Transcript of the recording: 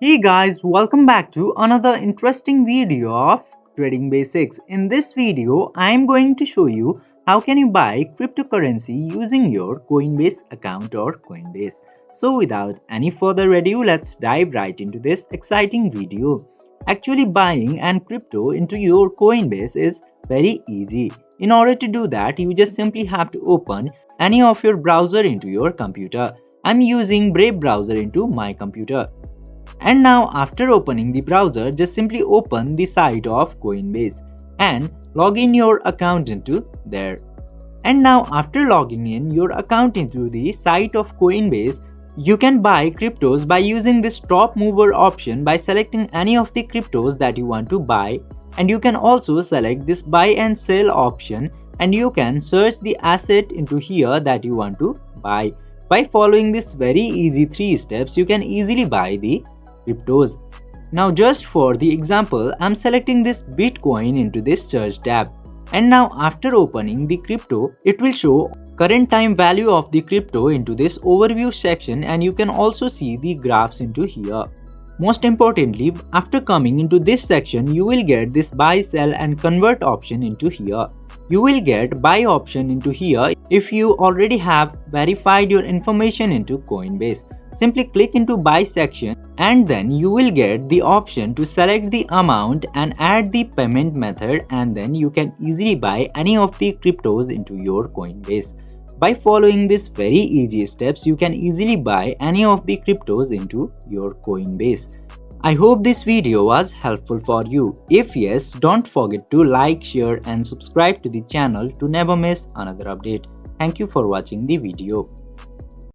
Hey guys, welcome back to another interesting video of Trading Basics. In this video, I am going to show you how can you buy cryptocurrency using your Coinbase account or Coinbase. So without any further ado, let's dive right into this exciting video. Actually buying and crypto into your Coinbase is very easy. In order to do that, you just simply have to open any of your browser into your computer. I'm using Brave browser into my computer. And now after opening the browser, just simply open the site of Coinbase and log in your account into there. And now after logging in your account into the site of Coinbase, you can buy cryptos by using this top mover option by selecting any of the cryptos that you want to buy. And you can also select this buy and sell option and you can search the asset into here that you want to buy. By following this very easy 3 steps, you can easily buy the cryptos. Now just for the example, I'm selecting this Bitcoin into this search tab. And now after opening the crypto, it will show current time value of the crypto into this overview section and you can also see the graphs into here. Most importantly, after coming into this section, you will get this buy, sell and convert option into here. You will get buy option into here if you already have verified your information into Coinbase. Simply click into buy section and then you will get the option to select the amount and add the payment method, and then you can easily buy any of the cryptos into your Coinbase. By following these very easy steps, you can easily buy any of the cryptos into your Coinbase. I hope this video was helpful for you. If yes, don't forget to like, share and subscribe to the channel to never miss another update. Thank you for watching the video.